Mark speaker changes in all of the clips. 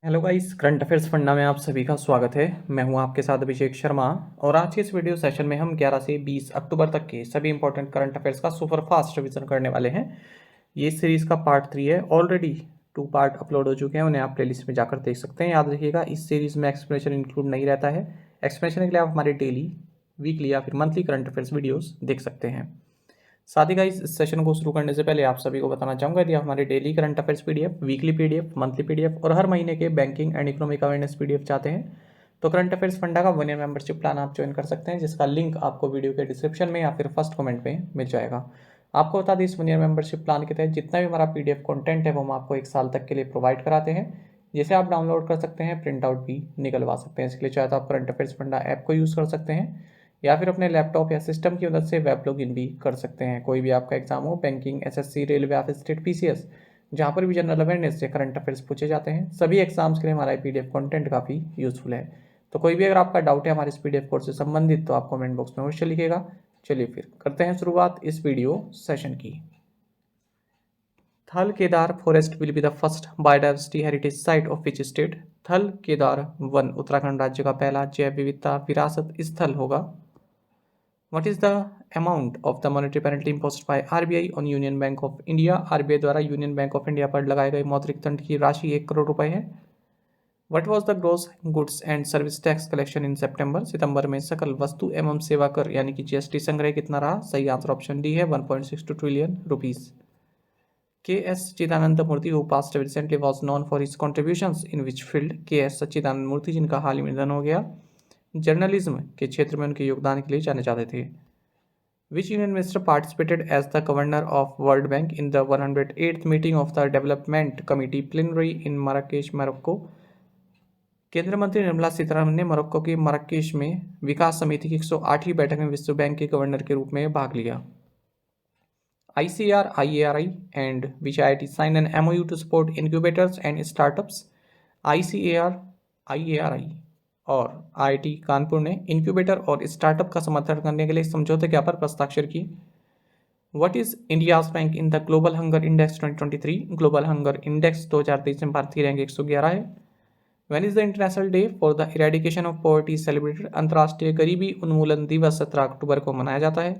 Speaker 1: Hello guys, current affairs funda में आप सभी का स्वागत है। मैं हूं आपके साथ अभिषेक शर्मा और आज के इस वीडियो सेशन में हम 11 से 20 अक्टूबर तक के सभी इंपॉर्टेंट करंट अफेयर्स का सुपर फास्ट रिवीजन करने वाले हैं। ये सीरीज का पार्ट 3 है। ऑलरेडी 2 पार्ट अपलोड हो चुके हैं, उन्हें आप प्लेलिस्ट में जाकर देख सकते हैं। याद रखिएगा, इस सीरीज में एक्सप्लेनेशन इंक्लूड नहीं रहता है। एक्सप्लेनेशन के लिए आप हमारे डेली, वीकली या फिर मंथली करंट अफेयर्स वीडियोस देख सकते हैं। साथ ही गाइस, इस सेशन को शुरू करने से पहले आप सभी को बताना चाहूँगा, यदि आप हमारे daily current affairs PDF, weekly PDF, monthly PDF और हर महीने के banking and economic awareness PDF चाहते हैं तो करंट अफेयर्स फंडा का 1 ईयर मेंबरशिप प्लान आप ज्वाइन कर सकते हैं, जिसका लिंक आपको वीडियो के डिस्क्रिप्शन में या फिर फर्स्ट कमेंट में मिल जाएगा। आपको बता दें, इस 1 ईयर मेंबरशिप प्लान के तहत जितना भी हमारा पीडीएफ कंटेंट है वो हम आपको 1 साल तक के लिए प्रोवाइड कराते हैं, जिसे आप डाउनलोड कर सकते हैं, प्रिंट आउट भी निकलवा सकते हैं। इसके लिए चाहे तो आप करंट अफेयर्स फंडा ऐप को यूज़ कर सकते हैं या फिर अपने लैपटॉप या सिस्टम की मदद से वेब लॉगिन भी कर सकते हैं। कोई भी आपका एग्जाम हो, बैंकिंग, एसएससी, रेलवे या फिर स्टेट पीसीएस, जहाँ पर भी जनरल अवेयरनेस से करंट अफेयर्स पूछे जाते हैं, सभी एग्जाम्स के लिए हमारा पीडीएफ कंटेंट काफ़ी यूजफुल है। तो कोई भी अगर आपका डाउट है हमारे इस पीडीएफ कोर्स से संबंधित तो आप कमेंट बॉक्स में अवश्य लिखिएगा। चलिए फिर करते हैं शुरुआत इस वीडियो सेशन की। थल Kedar forest will be the first biodiversity heritage site of which state? थल केदार वन उत्तराखंड राज्य का पहला जैव विविधता विरासत स्थल होगा। What is the amount of the monetary penalty imposed by RBI on Union Bank of India? RBI द्वारा यूनियन बैंक ऑफ इंडिया पर लगाए गए मौद्रिक दंड की राशि 1 करोड़ रुपए है। What was the gross goods and service tax collection in September? सितंबर में सकल वस्तु एवं सेवा कर यानी कि जीएसटी संग्रह कितना रहा? सही आंसर ऑप्शन डी है, 1.62 trillion rupees. K.S. Chidananda Murthy, who passed away recently, was known for his contributions in which field? K.S. सच्चिदानंद मूर्ति, जिनका हाल ही में निधन हो गया, जर्नलिज्म के क्षेत्र में उनके योगदान के लिए जाने जाते थे। Which union minister participated as the governor of World Bank in the 108th meeting of the Development Committee plenary in Marrakesh, Morocco? केंद्रीय मंत्री निर्मला सीतारमण ने मोरक्को की मराकेश में विकास समिति की 108वीं बैठक में विश्व बैंक के गवर्नर के रूप में भाग लिया। ICAR, IARI and which IIT signed an MOU to support incubators and startups? ICAR, IARI और IIT कानपुर ने इंक्यूबेटर और स्टार्टअप का समर्थन करने के लिए समझौते ज्ञापन पर हस्ताक्षर किए। What is India's rank in the global hunger index 2023? Global hunger index 2023 में भारत की रैंक 111 है। When is the international day for the eradication of poverty celebrated? अंतर्राष्ट्रीय गरीबी उन्मूलन दिवस 17 अक्टूबर को मनाया जाता है।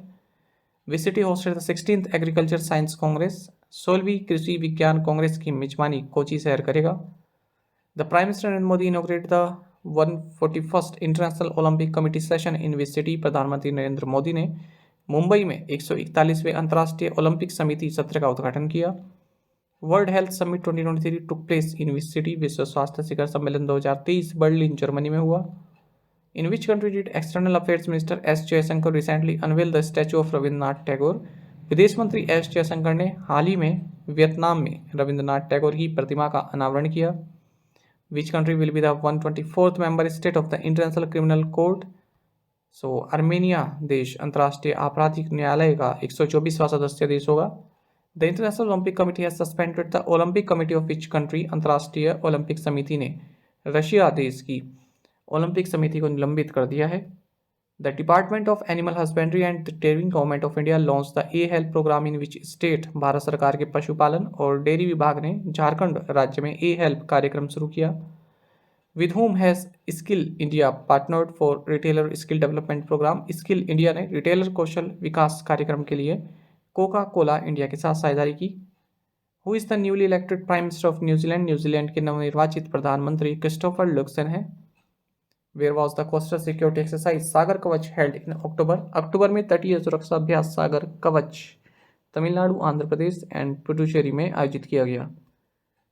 Speaker 1: Which city hosted the 16th agriculture science congress? 16वीं कृषि विज्ञान कांग्रेस की मेजबानी कोची शहर करेगा। The prime minister Narendra Modi inaugurated the 141st international Olympic committee session in which city? प्रधानमंत्री नरेंद्र मोदी ने मुंबई में 141वें अंतर्राष्ट्रीय ओलंपिक समिति सत्र का उद्घाटन किया। World health summit 2023 took place in which city? विश्व स्वास्थ्य शिखर सम्मेलन 2023 बर्लिन, जर्मनी में हुआ। In which country did external affairs minister S Jaishankar recently unveil the statue of Rabindranath Tagore? विदेश मंत्री एस जयशंकर ने हाल ही में वियतनाम में रविंद्रनाथ टैगोर की प्रतिमा का अनावरण किया। Which country will be the 124th member state of the International Criminal Court? So Armenia देश अंतर्राष्ट्रीय आपराधिक न्यायालय का 124वां सदस्य देश होगा। The International Olympic Committee has suspended the Olympic Committee of which country? अंतर्राष्ट्रीय ओलंपिक समिति ने रशिया देश की ओलंपिक समिति को निलंबित कर दिया है। The Department of Animal Husbandry and Dairying Government of India launched the A-Health program in which state? Bharat सरकार के पशुपालन और डेयरी विभाग ने झारखंड राज्य में A-Health कार्यक्रम शुरू किया। With whom has Skill India partnered for Retailer Skill Development Program? Skill India ने रिटेलर कौशल विकास कार्यक्रम के लिए कोका कोला इंडिया के साथ साझेदारी की। Who is the newly elected Prime Minister of New Zealand? New Zealand के नवनिर्वाचित प्रधानमंत्री क्रिस्टोफर लक्सन हैं। Where was the coastal security exercise सागर कवच held in October? अक्टूबर में तटीय सुरक्षा अभ्यास सागर कवच तमिलनाडु, आंध्र प्रदेश एंड पुडुचेरी में आयोजित किया गया।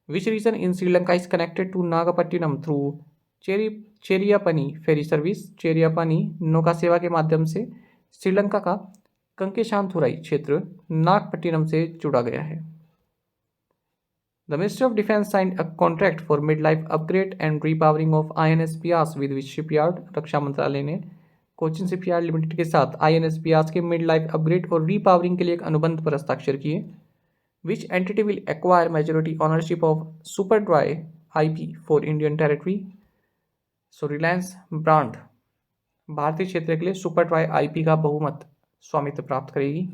Speaker 1: Which region in Sri Lanka is connected to Nagapattinam through Cheriyapani ferry service? Cheriyapani नौका सेवा के माध्यम से श्रीलंका का कंकेशांथुराई क्षेत्र नागपट्टिनम से जुड़ा गया है। The Ministry of Defence signed a contract for mid-life upgrade and repowering of INS Bias with which shipyard? रक्षा मंत्रालय ने कोचिन शिपयार्ड लिमिटेड के साथ INS बियास के मिड लाइफ अपग्रेड और रीपावरिंग के लिए एक अनुबंध पर हस्ताक्षर किए। Which entity will acquire majority ownership of Superdry IP for Indian territory? So Reliance brand भारतीय क्षेत्र के लिए सुपरड्राई IP का बहुमत स्वामित्व प्राप्त करेगी।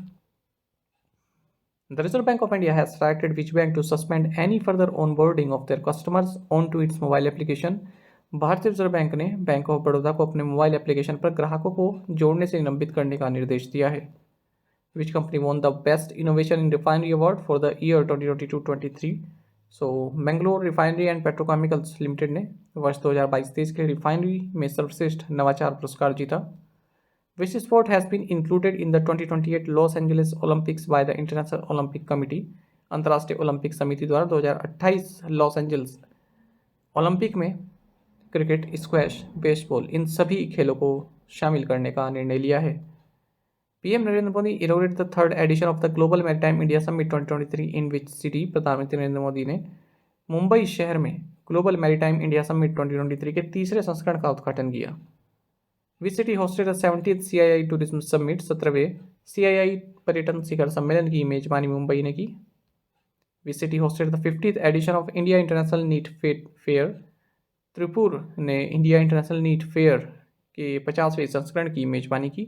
Speaker 1: The Reserve Bank of India has directed which bank to suspend any further onboarding of their customers onto its mobile application. भारतीय रिजर्व बैंक ने बैंक ऑफ बड़ौदा को अपने मोबाइल एप्लीकेशन पर ग्राहकों को जोड़ने से निलंबित करने का निर्देश दिया है. Which company won the Best Innovation in Refinery Award for the year 2022-23? So Mangalore Refinery and Petrochemicals Limited ने वर्ष 2022-23 के लिए रिफाइनरी में सर्वश्रेष्ठ नवाचार पुरस्कार जीता. Which sport has been included in the 2028 Los Angeles Olympics by the International Olympic Committee? अंतर्राष्ट्रीय ओलंपिक समिति द्वारा 2028 लॉस एंजल्स ओलंपिक में क्रिकेट, स्क्वैश, बेसबॉल इन सभी खेलों को शामिल करने का निर्णय लिया है. PM Narendra Modi inaugurated the third edition of the global maritime India summit 2023 in which city? प्रधानमंत्री नरेंद्र मोदी ने मुंबई शहर में ग्लोबल मैरीटाइम इंडिया समिट 2023 के तीसरे संस्करण का उद्घाटन किया. Which city hosted the 70th CII tourism summit? 17वें CII पर्यटन शिखर सम्मेलन की मेजबानी मुंबई ने की. Which city hosted the 50th edition of India international knit fair? Tirupur ने इंडिया इंटरनेशनल नीट फेयर के 50वें संस्करण की मेजबानी की.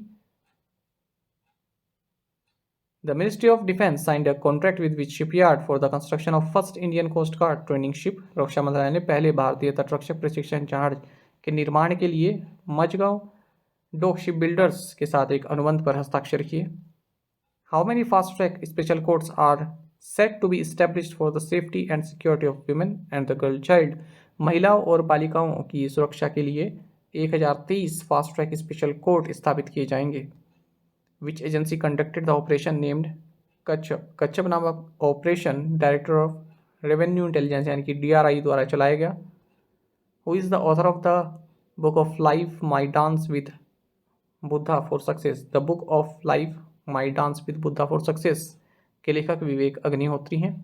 Speaker 1: The Ministry of Defence signed a contract with which shipyard for the construction of first Indian Coast Guard training ship? रक्षा मंत्रालय ने पहले भारतीय तटरक्षक प्रशिक्षण जहाज के निर्माण के लिए मजगांव डॉक शिप बिल्डर्स के साथ एक अनुबंध पर हस्ताक्षर किए. How many fast track special courts are set to be established for the safety and security of women and the girl child? महिलाओं और बालिकाओं की सुरक्षा के लिए 1023 फास्ट ट्रैक स्पेशल कोर्ट स्थापित किए जाएंगे. Which agency conducted the operation named कच्छप? कच्छप नामक operation director of revenue intelligence यानी कि DRI द्वारा चलाया गया. Who is the author of the book of life My Dance with Buddha for Success? The book of life My Dance with Buddha for Success के लेखक विवेक अग्निहोत्री हैं.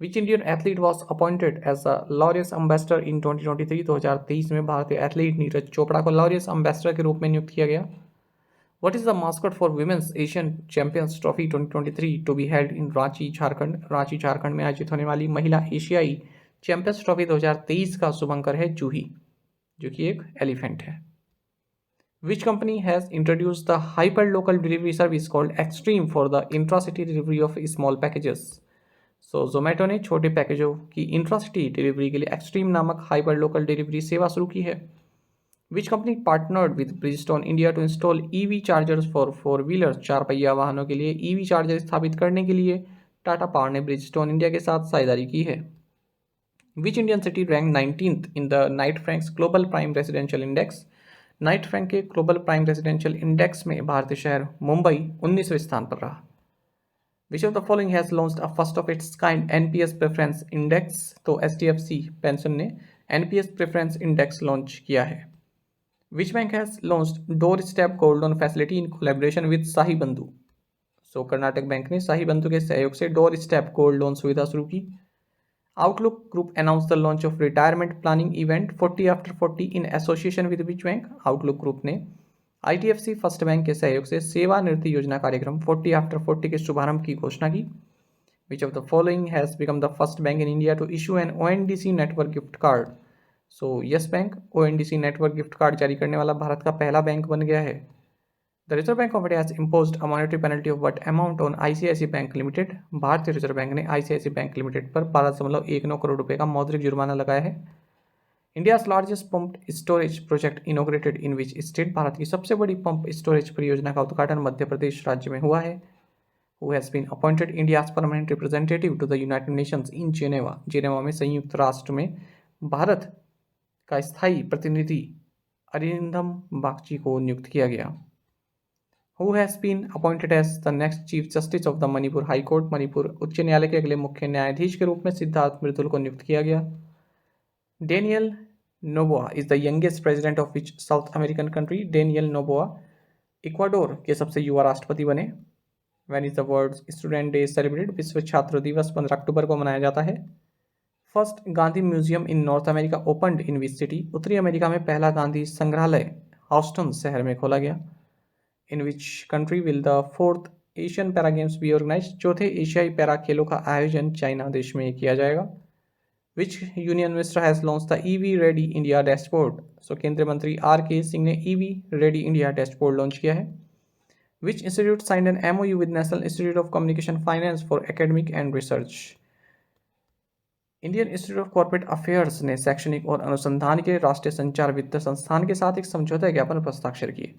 Speaker 1: Which Indian athlete was appointed as a Laureus Ambassador in 2023? 2023 में भारतीय athlete Neeraj Chopra को Laureus ambassador के रूप में नियुक्त किया गया. What is the mascot for Women's Asian Champions Trophy 2023 to be held in Ranchi, Jharkhand? Ranchi, Jharkhand में आयोजित होने वाली महिला एशियाई चैंपियंस ट्रॉफी 2023 का शुभंकर है जूही, जो कि एक एलिफेंट है. Which company has introduced the hyper-local delivery service called Extreme for the intra-city delivery of small packages? So Zomato ने छोटे पैकेजों की इंट्रा-सिटी डिलीवरी के लिए एक्सट्रीम नामक हाइपर-लोकल डिलीवरी सेवा शुरू की है. Which company partnered with Bridgestone India to install EV chargers for four-wheelers? चार पहिया वाहनों के लिए EV चार्जर स्थापित करने के लिए टाटा पावर ने ब्रिजस्टोन इंडिया के साथ साझेदारी की है. Which Indian city ranked 19th in the Knight Frank's Global Prime Residential Index? Knight Frank के ग्लोबल प्राइम रेजिडेंशियल इंडेक्स में भारतीय शहर मुंबई 19वें स्थान पर रहा. Which of the following has launched a first of its kind NPS Preference Index? तो HDFC pension ने NPS Preference Index launch किया है. Which bank has launched doorstep gold loan facility in collaboration with शाही बंधु? सो Karnataka bank ने शाही बंधु के सहयोग से डोर स्टेप गोल्ड लोन सुविधा शुरू की. Outlook group announce the launch of retirement planning event 40 after 40 in association with which bank? Outlook group ने IDFC फर्स्ट बैंक के सहयोग से सेवानिवृत्ति योजना कार्यक्रम 40 आफ्टर 40 के शुभारंभ की घोषणा की. Which of the following has become the first bank in India to issue an ONDC network gift card? So Yes Bank ONDC network gift card जारी करने वाला भारत का पहला बैंक बन गया है. The reserve bank of India has imposed a monetary penalty of what amount on ICICI bank limited? भारतीय reserve bank ने ICICI बैंक लिमिटेड पर 12.19 करोड़ रुपए का मौद्रिक जुर्माना लगाया है. India's largest pump storage project inaugurated in which state? Bharat की सबसे बड़ी पंप स्टोरेज परियोजना का उद्घाटन मध्य प्रदेश राज्य में हुआ है. Who has been appointed India's permanent representative to the United Nations in Geneva? Geneva में संयुक्त राष्ट्र में भारत का स्थायी प्रतिनिधि अरिंदम बागची को नियुक्त किया गया. Who has been appointed as the next Chief Justice of the Manipur High Court? Manipur उच्च न्यायालय के अगले मुख्य न्यायाधीश के रूप में सिद्धार्थ मृदुल को नियुक्त किया गया. Daniel Noboa is the youngest president of which south American country? Daniel Noboa Ecuador के सबसे युवा राष्ट्रपति बने. When is the world student day celebrated? विश्व छात्र दिवस 15 अक्टूबर को मनाया जाता है. First Gandhi museum in north America opened in which city? उत्तरी अमेरिका में पहला गांधी संग्रहालय ह्यूस्टन शहर में खोला गया. In which country will the 4th Asian Para Games be organized? चौथे एशियाई पैरा खेलों का आयोजन चाइना देश में किया जाएगा. Which union minister has launched the EV Ready India dashboard? सो केंद्रीय मंत्री RK सिंह ने EV Ready India dashboard launch किया है. Which institute signed an MOU with National Institute of Communication Finance for academic and research? Indian institute of corporate affairs ने शैक्षणिक और अनुसंधान के लिए राष्ट्रीय संचार वित्त संस्थान के साथ एक समझौता ज्ञापन पर हस्ताक्षर किए.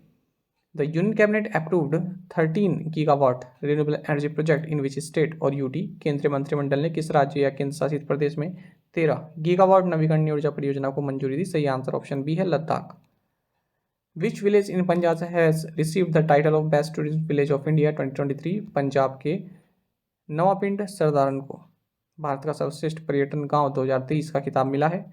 Speaker 1: The Union Cabinet approved 13 gigawatt renewable energy project in which state और यूटी. केंद्रीय मंत्रिमंडल ने किस राज्य या केंद्र शासित प्रदेश में 13 गीगावाट नवीकरणीय ऊर्जा परियोजना को मंजूरी दी? सही आंसर ऑप्शन बी है, Ladakh. Which village in Punjab has received the title of Best Tourism Village of India 2023? Punjab के नवापिंड सरदारन को भारत का सर्वश्रेष्ठ पर्यटन गांव 2023 का खिताब मिला है.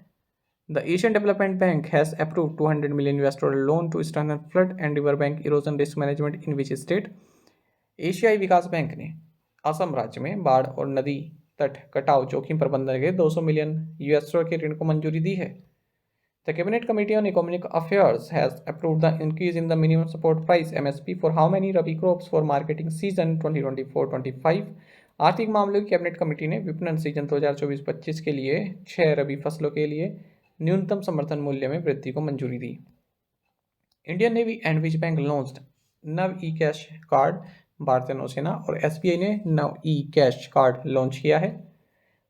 Speaker 1: The Asian Development Bank has approved $200 million loan to strengthen flood and river bank erosion risk management in which state? एशियाई विकास बैंक ने असम राज्य में बाढ़ और नदी तट कटाव जोखिम प्रबंधन के $200 मिलियन के ऋण को मंजूरी दी है. The Cabinet Committee on Economic Affairs has approved the increase in the minimum support price MSP for how many rabi crops for marketing season 2024-25? आर्थिक मामलों की कैबिनेट कमेटी ने विपणन सीजन 2024-25 के लिए 6 रबी फसलों के लिए न्यूनतम समर्थन मूल्य में वृद्धि को मंजूरी दी. Indian navy and which bank launched NAV e cash card? भारतीय नौसेना और एसबीआई ने नव ई कैश कार्ड लॉन्च किया है.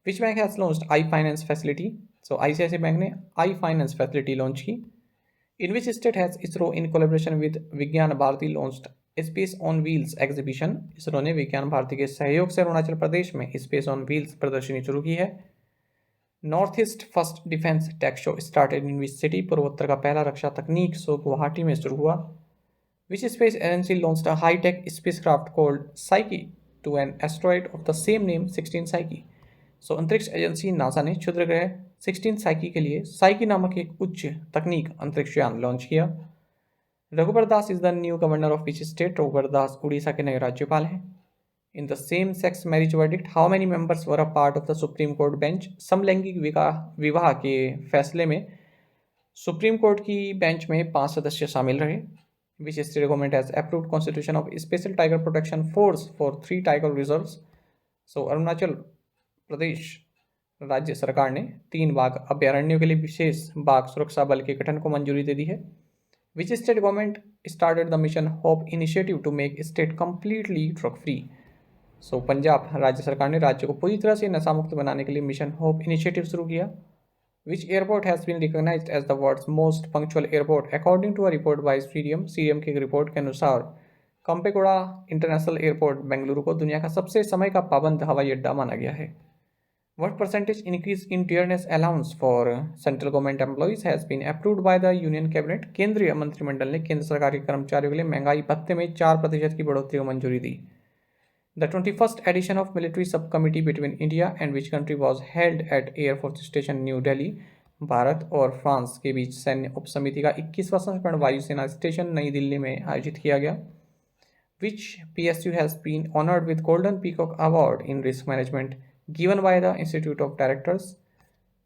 Speaker 1: Which bank has launched I finance facility? So ICICI bank ने आई फाइनेंस फैसिलिटी लॉन्च की. In which state has ISRO in collaboration with Vigyan Bharati launched space on wheels exhibition? ISRO ने विज्ञान भारती के सहयोग से अरुणाचल प्रदेश में स्पेस ऑन व्हील्स प्रदर्शनी शुरू की है. North East first defence tech show started in which city? पूर्वोत्तर का पहला रक्षा तकनीक शो गुवाहाटी में शुरू हुआ. Which space agency launched a high tech spacecraft called Psyche to an asteroid of the same name 16 Psyche? So अंतरिक्ष एजेंसी नासा ने क्षुद्र ग्रह 16 साइकी के लिए साइकी नामक एक उच्च तकनीक अंतरिक्ष यान लॉन्च किया. Raghubar Das is the new governor of which state? Raghubar Das Orissa के नए राज्यपाल हैं. In the same sex marriage verdict how many members were a part of the supreme court bench? समलैंगिक विवाह के फैसले में सुप्रीम कोर्ट की बेंच में 5 सदस्य शामिल रहे. Which state government has approved constitution of special tiger protection force for 3 tiger reserves? So Arunachal Pradesh राज्य सरकार ने 3 बाघ अभ्यारण्यों के लिए विशेष बाघ सुरक्षा बल के गठन को मंजूरी दे दी है. Which state government started the mission hope initiative to make state completely drug free? So Punjab राज्य सरकार ने राज्य को पूरी तरह से नशा मुक्त बनाने के लिए मिशन होप इनिशिएटिव शुरू किया. Which airport has been recognised as the world's most punctual airport according to a report by Cirium? Cirium की एक रिपोर्ट के अनुसार कंपेगौड़ा इंटरनेशनल एयरपोर्ट बेंगलुरु को दुनिया का सबसे समय का पाबंद हवाई अड्डा माना गया है. What percentage increase in dearness allowance for central government employees has been approved by the Union Cabinet? केंद्रीय मंत्रिमंडल ने केंद्र सरकार के कर्मचारियों के लिए महंगाई भत्ते में 4% की बढ़ोतरी को मंजूरी दी. The 21st edition of military subcommittee between India and which country was held at Air Force Station New Delhi? Bharat और फ्रांस के बीच सैन्य उपसमिति का 21वां संस्करण वायुसेना स्टेशन नई दिल्ली में आयोजित किया गया. Which PSU has been honored with Golden Peacock Award in risk management given by the Institute of Directors?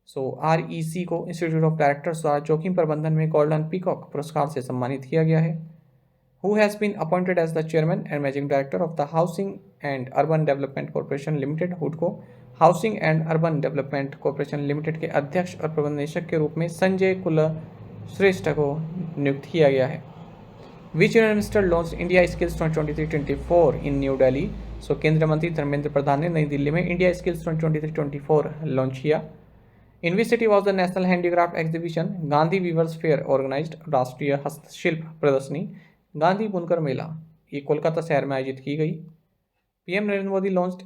Speaker 1: So REC को इंस्टीट्यूट ऑफ डायरेक्टर्स द्वारा जोखिम प्रबंधन में गोल्डन पीकॉक पुरस्कार से सम्मानित किया गया है. Who has been appointed as the chairman and managing director of the Housing and Urban Development Corporation Limited? हुड को housing and urban development corporation limited के अध्यक्ष और प्रबंध निदेशक के रूप में संजय कुलश्रेष्ठ को नियुक्त किया गया है. Which union minister launch India skills 2023-24 in New Delhi? So केंद्रीय मंत्री धर्मेंद्र प्रधान ने नई दिल्ली में इंडिया स्किल्स 2023-24 लॉन्च किया. In which city was the national handicraft exhibition? Gandhi weavers fair organised. राष्ट्रीय हस्तशिल्प प्रदर्शनी गांधी बुनकर मेला ये कोलकाता शहर में आयोजित की गई. PM Narendra Modi launched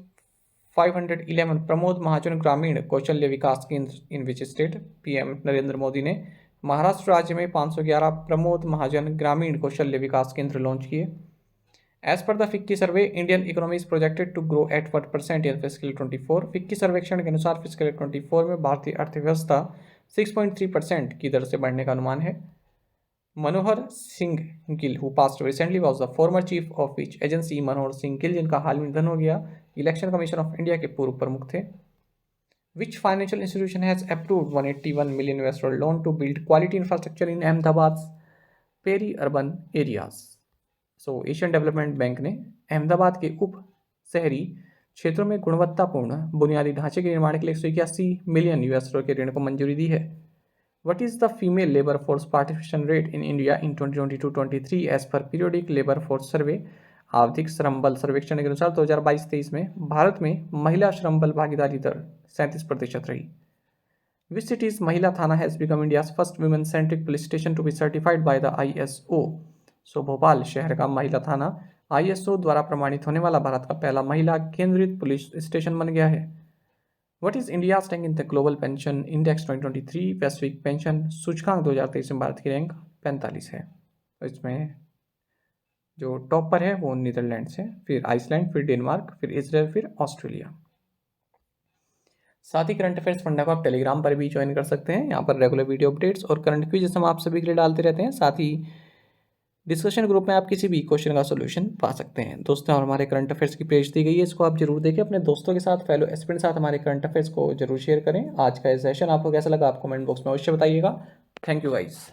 Speaker 1: 511 Pramod Mahajan Gramin Kaushalya Vikas Kendra in which state? PM Narendra Modi ने महाराष्ट्र राज्य में 511 प्रमोद महाजन ग्रामीण कौशल्य विकास केंद्र लॉन्च किए. As per the FICCI survey Indian economy is projected to grow at 1% in fiscal 24. FICCI सर्वेक्षण के अनुसार फिस्कल 24 में भारतीय अर्थव्यवस्था 6.3% की दर से बढ़ने का अनुमान है. Manohar Singh Gill who passed recently was the former chief of which agency? Manohar Singh Gill जिनका हाल में निधन हो गया इलेक्शन कमीशन ऑफ इंडिया के पूर्व प्रमुख थे. Which financial institution has approved $181 million loan to build quality infrastructure in Ahmedabad's peri-urban areas? So Asian development bank ने अहमदाबाद के उप शहरी क्षेत्रों में गुणवत्तापूर्ण बुनियादी ढांचे के निर्माण के लिए $181 मिलियन के ऋण को मंजूरी दी है. What is the female labor force participation rate in India in 2022-23 as per periodic labor force survey? आवधिक श्रम बल सर्वेक्षण के अनुसार 2022-23 में भारत में महिला श्रम बल भागीदारी दर 37% रही। विच सिटीज महिला थाना has become India's first women centric police station to be certified by the ISO। So Bhopal शहर का महिला थाना ISO द्वारा प्रमाणित होने वाला भारत का पहला महिला केंद्रित पुलिस स्टेशन बन गया है। What is India rank in the global pension index 2023? वैश्विक पेंशन सूचकांक 2023 में भारत की रैंक 45 है। तो इसमें जो टॉपर है वो नीदरलैंड से, फिर आइसलैंड, फिर डेनमार्क, फिर इजराइल, फिर ऑस्ट्रेलिया। साथ ही करंट अफेयर्स फंडा को आप टेलीग्राम पर भी ज्वाइन कर सकते हैं। यहाँ पर रेगुलर वीडियो अपडेट्स और करंट क्विज़ हम आप सभी के लिए डालते रहते हैं। साथ ही डिस्कशन ग्रुप में आप किसी भी क्वेश्चन का सोल्यूशन पा सकते हैं। दोस्तों, और हमारे करंट अफेयर्स की पेज दी गई है, इसको आप जरूर देखें। अपने दोस्तों के साथ, फेलो एस्पिरेंट साथ हमारे करंट अफेयर्स को जरूर शेयर करें। आज का ये सेशन आपको कैसा लगा आप कमेंट बॉक्स में अवश्य बताइएगा। Thank you guys.